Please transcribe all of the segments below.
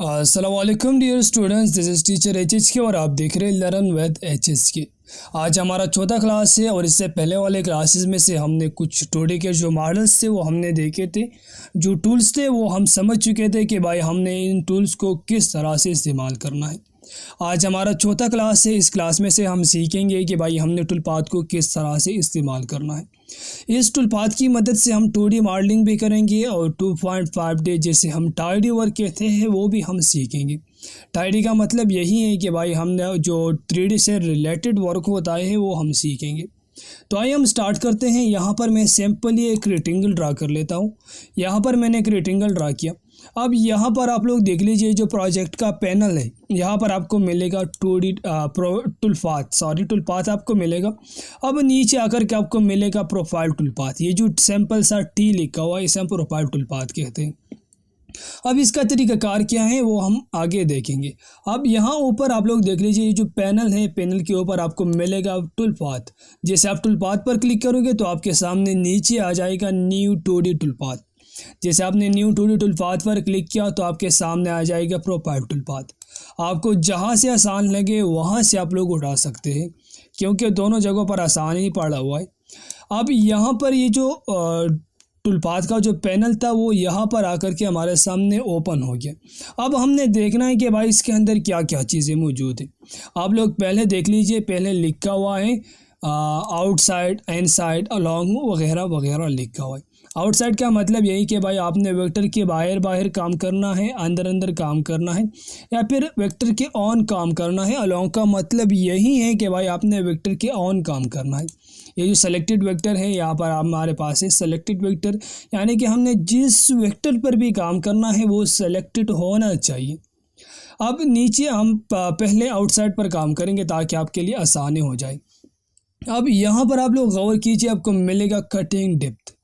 अस्सलाम वालेकुम dear students, this is teacher H K और आप देख रहे हैं लर्न विद एच के। आज हमारा चौथा क्लास है और इससे पहले वाले क्लासेस में से हमने कुछ टोडी के जो मॉडल्स थे वो हमने देखे थे, जो टूल्स थे वो हम समझ चुके थे कि भाई हमने इन टूल्स को किस तरह से इस्तेमाल करना है। आज हमारा चौथा क्लास है। इस क्लास में से हम सीखेंगे कि भाई हमने टूल पाथ को किस तरह से इस्तेमाल करना है। इस टूल पाथ की मदद से हम 2D मॉडलिंग भी करेंगे और 2.5D जैसे हम टाइडी वर्क कहते हैं वो भी हम सीखेंगे। टाइडी का मतलब यही है कि भाई हमने जो 3D से रिलेटेड वर्क होता है वो हम सीखेंगे। तो आइए हम स्टार्ट करते हैं। यहाँ पर मैं सिंपली एक रेक्टेंगल ड्रा कर लेता हूँ। यहाँ पर मैंने एक रेक्टेंगल ड्रा किया। अब यहाँ पर आप लोग देख लीजिए, जो प्रोजेक्ट का पैनल है यहाँ पर आपको मिलेगा 2D टूल पाथ आपको मिलेगा। अब नीचे आकर के आपको मिलेगा प्रोफाइल टूल पाथ। ये जो सिंपल सा टी लिखा हुआ है इसे हम प्रोफाइल टूल पाथ कहते हैं। अब इसका तरीकाकार क्या है वो हम आगे देखेंगे। अब यहाँ ऊपर आप लोग देख लीजिए, ये जो पैनल है पैनल के ऊपर आपको मिलेगा टूल पाथ। जैसे आप टूल पाथ पर क्लिक करोगे तो आपके सामने नीचे आ जाएगा न्यू 2D टूल पाथ। जैसे आपने न्यू 2D टूल पाथ पर क्लिक किया तो आपके सामने आ जाएगा प्रोफाइल टूल पाथ। आपको जहाँ से आसान लगे वहाँ से आप लोग उठा सकते हैं, क्योंकि दोनों जगहों पर आसान ही पड़ा हुआ है। अब यहाँ पर ये जो टूल पाथ का जो पैनल था वो यहाँ पर आकर के हमारे सामने ओपन हो गया। अब हमने देखना है कि भाई इसके अंदर क्या क्या चीज़ें मौजूद हैं। आप लोग पहले देख लीजिए, पहले लिखा हुआ है आउटसाइड, इनसाइड, अलोंग वगैरह वगैरह लिखा हुआ है। आउटसाइड का मतलब यही कि भाई आपने वेक्टर के बाहर बाहर काम करना है, अंदर अंदर काम करना है, या फिर वेक्टर के ऑन काम करना है। अलोंग का मतलब यही है कि भाई आपने वेक्टर के ऑन काम करना है। ये जो सेलेक्टेड वेक्टर है यहाँ पर हमारे पास है सेलेक्टेड वेक्टर, यानी कि हमने जिस वेक्टर पर भी काम करना है वो सेलेक्टेड होना चाहिए। अब नीचे हम पहले आउटसाइड पर काम करेंगे ताकि आपके लिए आसानी हो जाए। अब यहाँ पर आप लोग गौर कीजिए, आपको मिलेगा कटिंग डेप्थ,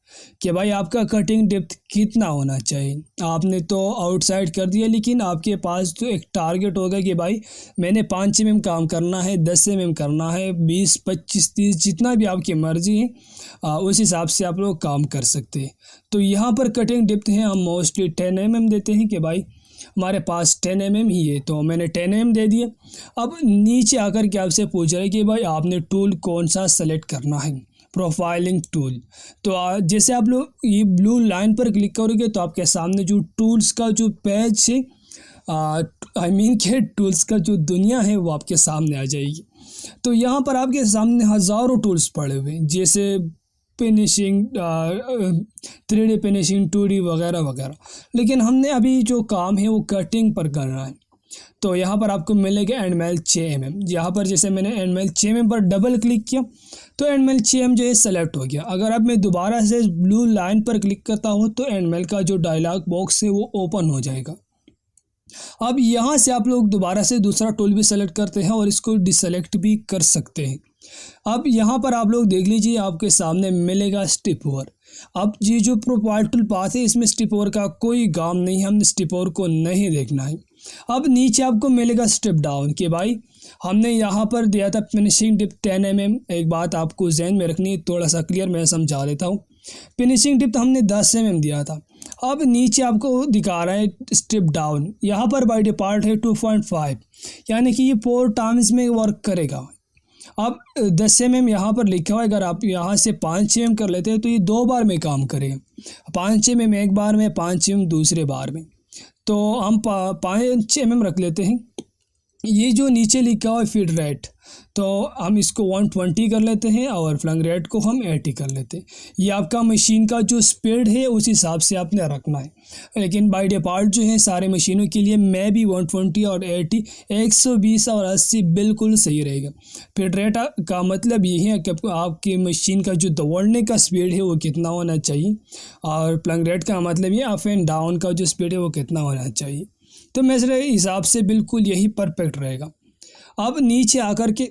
कि भाई आपका कटिंग डेप्थ कितना होना चाहिए। आपने तो आउटसाइड कर दिया, लेकिन आपके पास तो एक टारगेट होगा कि भाई मैंने 5 mm काम करना है, 10 mm करना है, 20, 25, 30 जितना भी आपकी मर्ज़ी है उस हिसाब से आप लोग काम कर सकते हैं। तो यहाँ पर कटिंग डेप्थ है, हम मोस्टली 10 mm देते हैं कि भाई हमारे पास 10 mm ही है, तो मैंने 10 mm दे दिया। अब नीचे आकर के आपसे पूछ रहा है कि भाई आपने टूल कौन सा सेलेक्ट करना है, प्रोफाइलिंग टूल। तो जैसे आप लोग ये ब्लू लाइन पर क्लिक करोगे तो आपके सामने जो टूल्स का जो पेज है के टूल्स का जो दुनिया है वो आपके सामने आ जाएगी। तो यहाँ पर आपके सामने हज़ारों टूल्स पड़े हुए हैं, जैसे फिनिशिंग, 3D फिनिशिंग, 2D वगैरह वगैरह। लेकिन हमने अभी जो काम है वो कटिंग पर करना है। तो यहाँ पर आपको मिलेगा एंडमेल 6 mm। यहाँ पर जैसे मैंने एंडमेल 6 mm पर डबल क्लिक किया तो एंडमेल 6 mm जो है सेलेक्ट हो गया। अगर अब मैं दोबारा से ब्लू लाइन पर क्लिक करता हूँ तो एंडमेल का जो डायलॉग बॉक्स है वो ओपन हो जाएगा। अब यहाँ से आप लोग दोबारा से दूसरा टूल भी सेलेक्ट करते हैं और इसको डिसेलेक्ट भी कर सकते हैं। अब यहाँ पर आप लोग देख लीजिए, आपके सामने मिलेगा स्टेप ओवर। अब ये जो प्रोफाइल टूल पाथ है इसमें स्टेप ओवर का कोई काम नहीं है, हमने स्टेप ओवर को नहीं देखना है। अब नीचे आपको मिलेगा स्टेप डाउन, कि भाई हमने यहाँ पर दिया था फिनिशिंग डेप्थ 10 mm। एक बात आपको जहन में रखनी है, थोड़ा सा क्लियर मैं समझा देता हूँ। फिनिशिंग डेप्थ हमने 10 mm दिया था। अब नीचे आपको दिखा रहा है स्टेप डाउन, यहाँ पर बाय डिफ़ॉल्ट है 2.5, यानी कि ये 4 टाइम्स में वर्क करेगा। अब 10 mm यहाँ पर लिखा हुआ है, अगर आप यहाँ से 5 mm कर लेते हैं तो ये 2 बार में काम करेगा। 5 mm एक बार में, 5 mm दूसरे बार में। तो हम 5 mm रख लेते हैं। ये जो नीचे लिखा हुआ है फीड रेट, तो हम इसको 120 कर लेते हैं और फ्लंग रेट को हम 80 कर लेते हैं। ये आपका मशीन का जो स्पीड है उस हिसाब से आपने रखना है, लेकिन बाय डिफ़ॉल्ट जो है सारे मशीनों के लिए मैं भी 120 और 80, 120 और 80 बिल्कुल सही रहेगा। फीड रेट का मतलब ये है कि आपकी मशीन का जो दौड़ने का स्पीड है वो कितना होना चाहिए, और फ्लंग रेट का मतलब ये अप एंड डाउन का जो स्पीड है वो कितना होना चाहिए। तो मेरे हिसाब से बिल्कुल यही परफेक्ट रहेगा। अब नीचे आकर के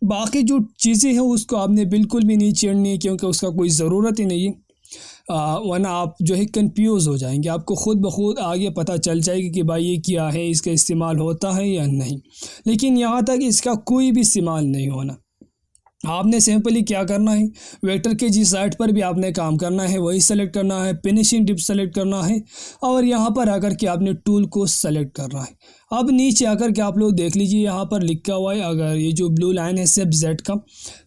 बाकी जो चीज़ें हैं उसको आपने बिल्कुल भी नहीं छेड़नी है, क्योंकि उसका कोई ज़रूरत ही नहीं है, वरना आप जो है कंफ्यूज हो जाएंगे। आपको ख़ुद ब खुद आगे पता चल जाएगा कि भाई ये क्या है, इसका इस्तेमाल होता है या नहीं। लेकिन यहाँ तक इसका कोई भी इस्तेमाल नहीं होना। आपने सिंपली क्या करना है, वेक्टर के जिस साइड पर भी आपने काम करना है वही सेलेक्ट करना है, फिनिशिंग टिप सेलेक्ट करना है और यहाँ पर आकर के आपने टूल को सेलेक्ट करना है। अब नीचे आकर के आप लोग देख लीजिए, यहाँ पर लिखा हुआ है, अगर ये जो ब्लू लाइन है सेप जेड का,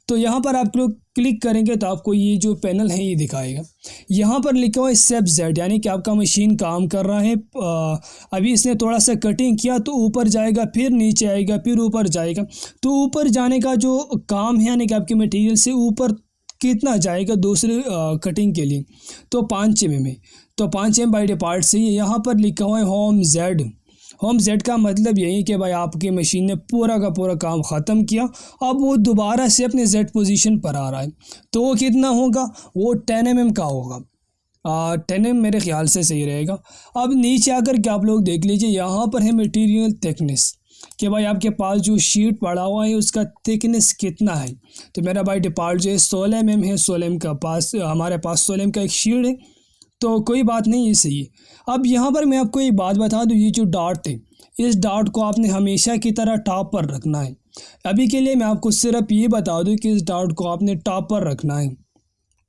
तो यहाँ पर आप लोग क्लिक करेंगे तो आपको ये जो पैनल है ये दिखाएगा। यहाँ पर लिखा हुआ है सेप जेड, यानी कि आपका मशीन काम कर रहा है। अभी इसने थोड़ा सा कटिंग किया तो ऊपर जाएगा, फिर नीचे आएगा, फिर ऊपर जाएगा। तो ऊपर जाने का जो काम है, यानी कि आपके मटेरियल से ऊपर कितना जाएगा दूसरे कटिंग के लिए, तो 5 mm है। तो 5 mm बाई डिफ़ॉल्ट से यहाँ पर लिखा हुआ है होम जेड। होम जेड का मतलब यही कि भाई आपकी मशीन ने पूरा का पूरा काम ख़त्म किया, अब वो दोबारा से अपने जेड पोजीशन पर आ रहा है। तो वो कितना होगा, वो 10 mm का होगा। 10 mm मेरे ख्याल से सही रहेगा। अब नीचे आकर के आप लोग देख लीजिए, यहाँ पर है मटेरियल थिकनेस, कि भाई आपके पास जो शीट पड़ा हुआ है उसका थिकनेस कितना है। तो मेरा भाई डिफ़ॉल्ट जो है 16 mm है। 16 mm का पास हमारे पास 16 mm का एक शीट है, तो कोई बात नहीं, ये सही है। अब यहाँ पर मैं आपको एक बात बता दूँ, ये जो डॉट है, इस डॉट को आपने हमेशा की तरह टॉप पर रखना है। अभी के लिए मैं आपको सिर्फ ये बता दूँ कि इस डॉट को आपने टॉप पर रखना है।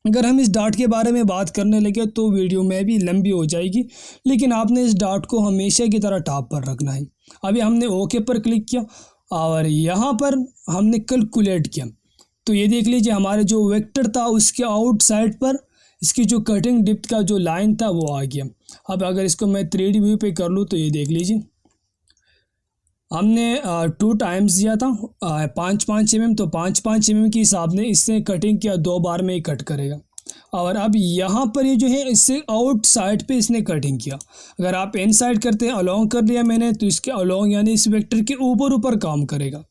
अगर हम इस डॉट के बारे में बात करने लगे तो वीडियो में भी लंबी हो जाएगी, लेकिन आपने इस डॉट को हमेशा की तरह टॉप पर रखना है। अभी हमने ओके पर क्लिक किया और यहाँ पर हमने कैलकुलेट किया, तो ये देख लीजिए हमारे जो वेक्टर था उसके आउट साइड पर इसकी जो कटिंग डिप्थ का जो लाइन था वो आ गया। अब अगर इसको मैं 3D व्यू पे कर लूँ तो ये देख लीजिए, हमने 2 टाइम्स दिया था 5-5 mm, तो 5-5 mm के हिसाब ने इससे कटिंग किया, 2 बार में ही कट करेगा। और अब यहाँ पर ये जो है इससे आउट साइड पे इसने कटिंग किया। अगर आप इन साइड करते हैं, अलोंग कर लिया मैंने, तो इसके अलोंग यानी इस वेक्टर के ऊपर काम करेगा।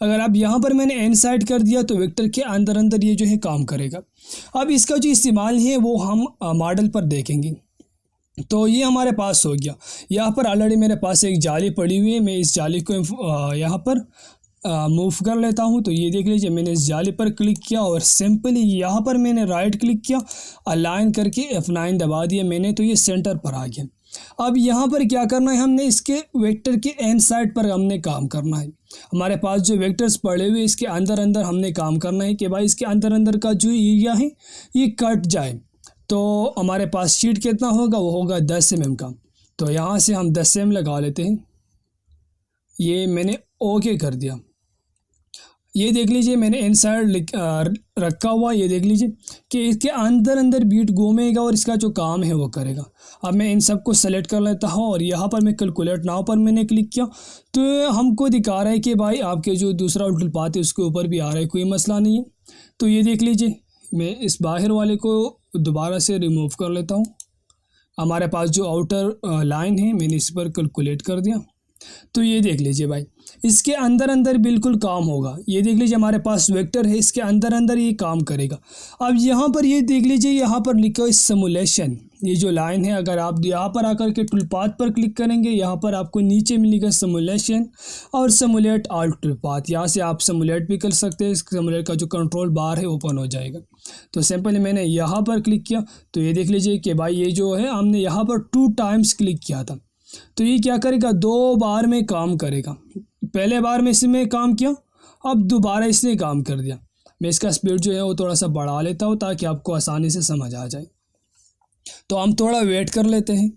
अगर आप यहाँ पर मैंने एन साइड कर दिया तो वेक्टर के अंदर ये जो है काम करेगा। अब इसका जो इस्तेमाल है वो हम मॉडल पर देखेंगे। तो ये हमारे पास हो गया। यहाँ पर ऑलरेडी मेरे पास एक जाली पड़ी हुई है, मैं इस जाली को यहाँ पर मूव कर लेता हूँ। तो ये देख लीजिए, मैंने इस जाली पर क्लिक किया और सिंपली यहाँ पर मैंने राइट क्लिक किया, अलाइन करके F9 दबा दिया मैंने, तो ये सेंटर पर आ गया। अब यहाँ पर क्या करना है, हमने इसके वेक्टर के एंड साइड पर हमने काम करना है। हमारे पास जो वेक्टर्स पड़े हुए इसके अंदर हमने काम करना है कि भाई इसके अंदर का जो एरिया है ये कट जाए। तो हमारे पास शीट कितना होगा, वो होगा 10 mm का। तो यहाँ से हम 10 mm लगा लेते हैं। ये मैंने ओके कर दिया। ये देख लीजिए मैंने इनसाइड रखा हुआ, ये देख लीजिए कि इसके अंदर बीट घूमेगा और इसका जो काम है वो करेगा। अब मैं इन सब को सेलेक्ट कर लेता हूँ और यहाँ पर मैं कैलकुलेट नाउ पर मैंने क्लिक किया, तो हमको दिखा रहा है कि भाई आपके जो दूसरा उल्टल पाथ है उसके ऊपर भी आ रहा है, कोई मसला नहीं है। तो ये देख लीजिए, मैं इस बाहर वाले को दोबारा से रिमूव कर लेता हूँ। हमारे पास जो आउटर लाइन है मैंने इस पर कैलकुलेट कर दिया। तो ये देख लीजिए भाई, इसके अंदर बिल्कुल काम होगा। ये देख लीजिए हमारे पास वेक्टर है, इसके अंदर ये काम करेगा। अब यहाँ पर ये देख लीजिए, यहाँ पर लिखा है सिमुलेशन। ये जो लाइन है, अगर आप यहाँ पर आकर के टूल पाथ पर क्लिक करेंगे, यहाँ पर आपको नीचे मिलेगा सिमुलेशन और सिमुलेट ऑल टूल पाथ। यहाँ से आप सिमुलेट भी कर सकते हैं, सिमुलेट का जो कंट्रोल बार है ओपन हो जाएगा। तो सिंपली मैंने यहाँ पर क्लिक किया, तो ये देख लीजिए कि भाई ये जो है हमने यहाँ पर 2 टाइम्स क्लिक किया था, तो ये क्या करेगा, 2 बार में काम करेगा। पहले बार में इसमें काम किया, अब दोबारा इसने काम कर दिया। मैं इसका स्पीड जो है वो थोड़ा सा बढ़ा लेता हूँ ताकि आपको आसानी से समझ आ जाए। तो हम थोड़ा वेट कर लेते हैं।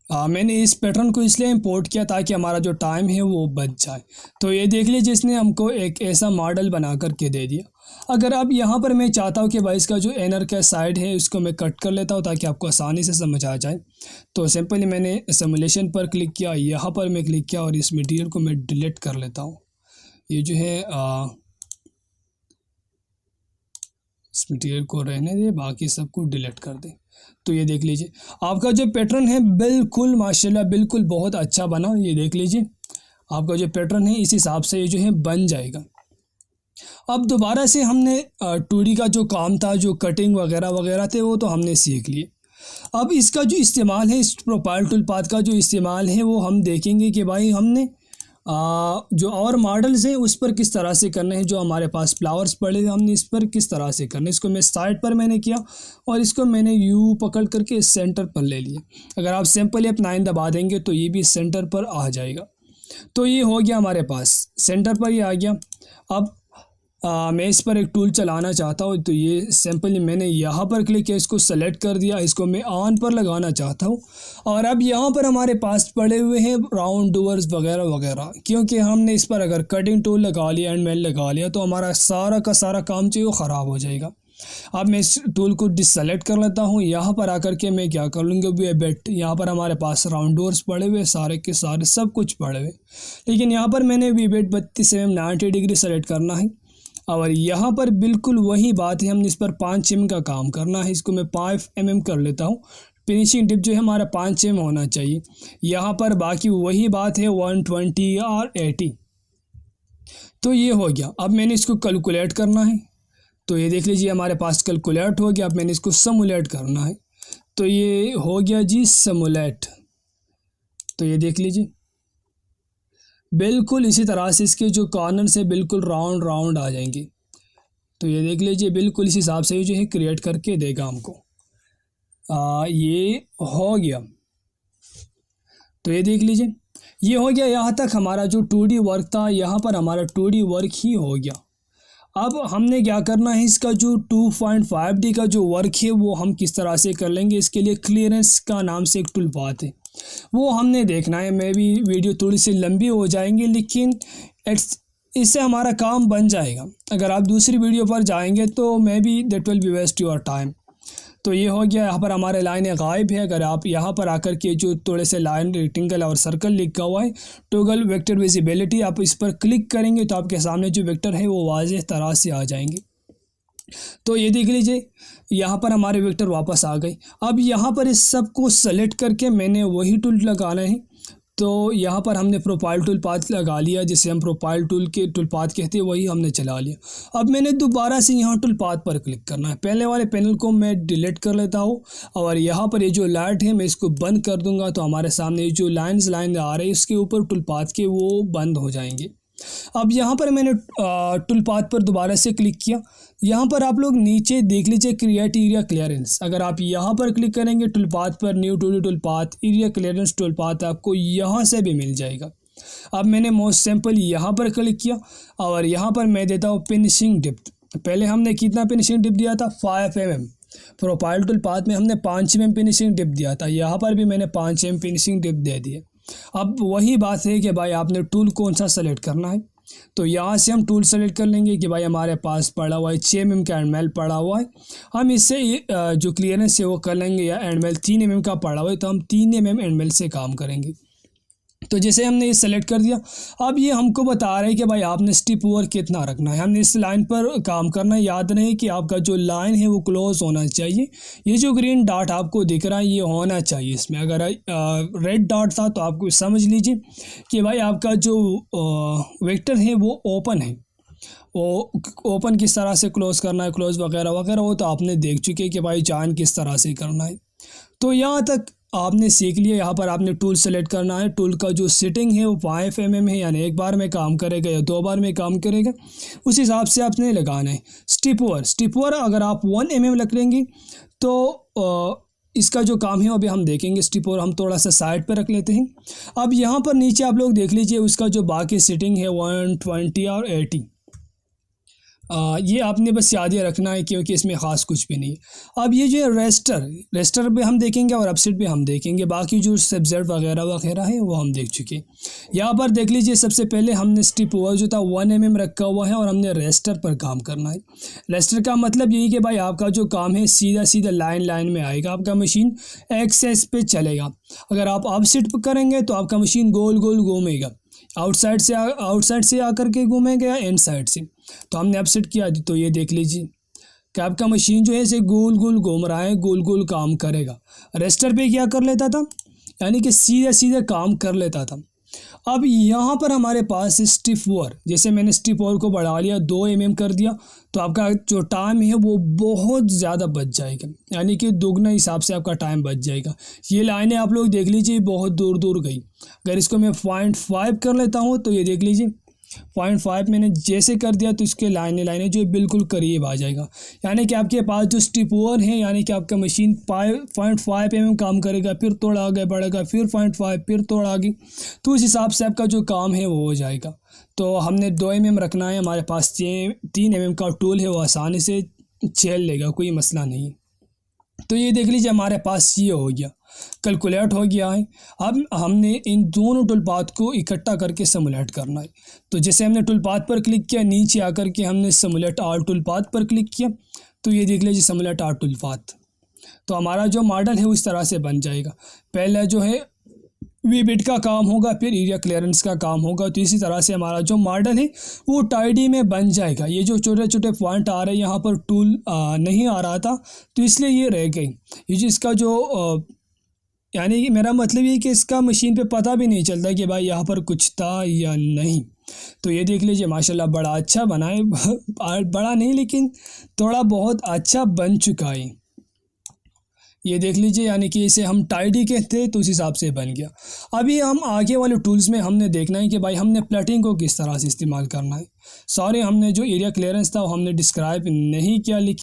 मैंने इस पैटर्न को इसलिए इंपोर्ट किया ताकि हमारा जो टाइम है वो बच जाए। तो ये देख लीजिए, इसने हमको एक ऐसा मॉडल बना करके दे दिया। अगर अब यहाँ पर मैं चाहता हूँ कि भाई इसका जो इनर का साइड है उसको मैं कट कर लेता हूँ ताकि आपको आसानी से समझ आ जाए। तो सिंपली मैंने सिमुलेशन पर क्लिक किया, यहाँ पर मैं क्लिक किया और इस मटेरियल को मैं डिलीट कर लेता हूँ। ये जो है इस मटेरियल को रहने दे, बाकी सबको डिलीट कर दे। तो ये देख लीजिए आपका जो पैटर्न है बिल्कुल माशाल्लाह बिल्कुल बहुत अच्छा बना। ये देख लीजिए आपका जो पैटर्न है इस हिसाब से ये जो है बन जाएगा। अब दोबारा से हमने 2D का जो काम था, जो कटिंग वगैरह थे, वो तो हमने सीख लिए। अब इसका जो इस्तेमाल है, इस प्रोफाइल टूल पाथ का जो इस्तेमाल है वो हम देखेंगे कि भाई हमने जो और मॉडल्स हैं उस पर किस तरह से करने हैं, जो हमारे पास फ्लावर्स पड़े हैं हमने इस पर किस तरह से करने, इसको मैं साइड पर मैंने किया और इसको मैंने यू पकड़ करके सेंटर पर ले लिया। अगर आप सिंपली F9 दबा देंगे तो ये भी सेंटर पर आ जाएगा। तो ये हो गया हमारे पास, सेंटर पर ही आ गया। अब मैं इस पर एक टूल चलाना चाहता हूँ, तो ये सिंपली मैंने यहाँ पर क्लिक किया, इसको सेलेक्ट कर दिया, इसको मैं ऑन पर लगाना चाहता हूँ। और अब यहाँ पर हमारे पास पड़े हुए हैं राउंड डूअर्स वगैरह वगैरह, क्योंकि हमने इस पर अगर कटिंग टूल लगा लिया, एंड मेल लगा लिया, तो हमारा सारा का सारा काम जो है वो ख़राब हो जाएगा। अब मैं इस टूल को डिससेलेक्ट कर लेता हूँ। यहाँ पर आकर के मैं क्या कर लूँगा, वी बेट, यहाँ पर हमारे पास राउंड डोर्स पड़े हुए, सारे के सारे सब कुछ पड़े हुए, लेकिन यहाँ पर मैंने V bit 32 mm 90 degree select करना है। और यहाँ पर बिल्कुल वही बात है, हमने इस पर 5 mm का काम करना है। इसको मैं 5 mm कर लेता हूँ। फिनिशिंग डिप जो है हमारा 5 mm होना चाहिए। यहाँ पर बाकी वही बात है 120 और 80। तो ये हो गया। अब मैंने इसको कैलकुलेट करना है, तो ये देख लीजिए हमारे पास कैलकुलेट हो गया। अब मैंने इसको सिमुलेट करना है, तो ये हो गया जी सिमुलेट। तो ये देख लीजिए बिल्कुल इसी तरह से इसके जो कॉर्नर से बिल्कुल राउंड राउंड आ जाएंगे। तो ये देख लीजिए बिल्कुल इस हिसाब से जो है क्रिएट करके देगा हमको। ये हो गया। तो ये देख लीजिए ये हो गया। यहाँ तक हमारा जो 2D वर्क था, यहाँ पर हमारा 2D वर्क ही हो गया। अब हमने क्या करना है, इसका जो 2.5D का जो वर्क है वो हम किस तरह से कर लेंगे। इसके लिए क्लियरेंस का नाम से एक टूल पात है, वो हमने देखना है। मैं भी वीडियो थोड़ी सी लंबी हो जाएंगी, लेकिन इससे हमारा काम बन जाएगा। अगर आप दूसरी वीडियो पर जाएंगे तो may be that will be waste your time. तो ये हो गया। यहाँ पर हमारे लाइन गायब है। अगर आप यहाँ पर आकर के जो थोड़े से लाइन रेक्टेंगल और सर्कल लिखा हुआ है टॉगल वेक्टर विजिबिलिटी, आप इस पर क्लिक करेंगे तो आपके सामने जो वेक्टर है वो वाज़ेह तरह से आ जाएंगे। तो ये देख लीजिए यहाँ पर हमारे वेक्टर वापस आ गए। अब यहाँ पर इस सब को सेलेक्ट करके मैंने वही टूल लगाना है। तो यहाँ पर हमने प्रोफाइल टूल पाथ लगा लिया, जिसे हम प्रोफाइल टूल के टूल पाथ कहते हैं, वही हमने चला लिया। अब मैंने दोबारा से यहाँ टूल पाथ पर क्लिक करना है। पहले वाले पैनल को मैं डिलीट कर लेता हूँ और यहाँ पर ये जो लाइट है मैं इसको बंद कर दूंगा, तो हमारे सामने जो लाइन आ रही है इसके ऊपर टूल पाथ के वो बंद हो जाएंगे। अब यहाँ पर मैंने टूल पाथ पर दोबारा से क्लिक किया। यहाँ पर आप लोग नीचे देख लीजिए क्रिएट एरिया क्लियरेंस। अगर आप यहाँ पर क्लिक करेंगे टूल पाथ पर, new tool path area clearance tool path आपको यहाँ से भी मिल जाएगा। अब मैंने मोस्ट सिंपल यहाँ पर क्लिक किया और यहाँ पर मैं देता हूँ फिनिशिंग डिप्थ। पहले हमने कितना फिनिशिंग डिप्थ दिया था, 5 mm। प्रोफाइल टूल पाथ में हमने 5 mm फिनिशिंग डिप्थ दिया था, यहाँ पर भी मैंने 5 mm फिनिशिंग डिप्थ दे दी है। अब वही बात है कि भाई आपने टूल कौन सा सेलेक्ट करना है। तो यहाँ से हम टूल सेलेक्ट कर लेंगे कि भाई हमारे पास पड़ा हुआ है 6 mm का एंड मेल पड़ा हुआ है। हम इससे जो क्लियरेंस है वो कर लेंगे, या एंड मेल 3 mm का पड़ा हुआ है तो हम 3 mm एंड मेल से काम करेंगे। तो जैसे हमने ये सेलेक्ट कर दिया, अब ये हमको बता रहे हैं कि भाई आपने स्टिप ओवर कितना रखना है। हमने इस लाइन पर काम करना है। याद रहे कि आपका जो लाइन है वो क्लोज होना चाहिए। ये जो ग्रीन डॉट आपको दिख रहा है ये होना चाहिए इसमें। अगर रेड डॉट था तो आपको समझ लीजिए कि भाई आपका जो वेक्टर है वो ओपन है। वो ओपन किस तरह से क्लोज करना है, क्लोज वगैरह वगैरह, वो तो आपने देख चुके हैं कि भाई जान किस तरह से करना है। तो यहाँ तक आपने सीख लिया। यहाँ पर आपने टूल सेलेक्ट करना है। टूल का जो सेटिंग है वो 5 mm है, यानी एक बार में काम करेगा या 2 बार में काम करेगा, उस हिसाब से आपने लगाना है। स्टिप ओवर अगर आप 1 mm रख लेंगे तो इसका जो काम है अभी हम देखेंगे। स्टिप ओवर हम थोड़ा सा साइड पर रख लेते हैं। अब यहाँ पर नीचे आप लोग देख लीजिए उसका जो बाकी सेटिंग है 120 और 80। ये आपने बस याद ही रखना है क्योंकि इसमें ख़ास कुछ भी नहीं है। अब ये जो रेस्टर पे हम देखेंगे और अपसेट पे हम देखेंगे। बाकी जो सब्जेक्ट वगैरह वगैरह है वो हम देख चुके। यहाँ पर देख लीजिए सबसे पहले हमने स्टिप ओवर जो था 1 mm रखा हुआ है और हमने रेस्टर पर काम करना है। रेस्टर का मतलब यही कि भाई आपका जो काम है सीधा सीधा लाइन में आएगा, आपका मशीन एक्सेस पे चलेगा। अगर आप अपसेट पर करेंगे तो आपका मशीन गोल गोल घूमेगा, आउटसाइड से आकर के घूमेगा या इन साइड से। तो हमने अपसेट किया तो ये देख लीजिए कि आपका मशीन जो है इसे गोल गोल घूम रहा है, गोल गोल काम करेगा। रेस्टर पे क्या कर लेता था, यानी कि सीधा सीधा काम कर लेता था। अब यहाँ पर हमारे पास स्टिप वर, जैसे मैंने स्टिप वर को बढ़ा लिया 2 mm कर दिया, तो आपका जो टाइम है वो बहुत ज़्यादा बच जाएगा, यानी कि दुगना हिसाब से आपका टाइम बच जाएगा। ये लाइनें आप लोग देख लीजिए बहुत दूर दूर गई। अगर इसको मैं 0.5 कर लेता हूँ तो ये देख लीजिए 0.5 मैंने जैसे कर दिया तो इसके लाइनें जो बिल्कुल करीब आ जाएगा। यानी कि आपके पास जो स्टिप ओवर है, यानी कि आपका मशीन 0.5 mm काम करेगा, फिर थोड़ा आगे बढ़ेगा, फिर 0.5, फिर थोड़ा आगे, तो उस हिसाब से आपका जो काम है वो हो जाएगा। तो हमने 2 mm रखना है, हमारे पास 3 mm का टूल है, वो आसानी से झेल लेगा, कोई मसला नहीं। तो ये देख लीजिए हमारे पास ये हो गया, कैलकुलेट हो गया है। अब हमने इन दोनों टूल पाथ को इकट्ठा करके सिमुलेट करना है। तो जैसे हमने टूल पाथ पर क्लिक किया, नीचे आकर के हमने सिमुलेट आल टूल पाथ पर क्लिक किया, तो ये देख लीजिए सिमुलेट आल टूल पाथ। तो हमारा जो मॉडल है उस तरह से बन जाएगा। पहले जो है वी बिट का काम होगा, फिर एरिया क्लियरेंस का काम होगा। तो इसी तरह से हमारा जो मॉडल है वो टाइडी में बन जाएगा। ये जो छोटे छोटे पॉइंट आ रहे हैं, यहाँ पर टूल नहीं आ रहा था तो इसलिए ये रह गई। ये जो इसका जो यानी कि मेरा मतलब ये कि इसका मशीन पे पता भी नहीं चलता कि भाई यहाँ पर कुछ था या नहीं। तो ये देख लीजिए माशाल्लाह बड़ा अच्छा बना है बड़ा नहीं लेकिन थोड़ा बहुत अच्छा बन चुका है। ये देख लीजिए, यानी कि इसे हम टाइडी कहते हैं तो उस हिसाब से बन गया। अभी हम आगे वाले टूल्स में हमने देखना है कि भाई हमने प्लेटिंग को किस तरह से इस्तेमाल करना है। सॉरी, हमने जो एरिया क्लियरेंस था वो हमने डिस्क्राइब नहीं किया, लेकिन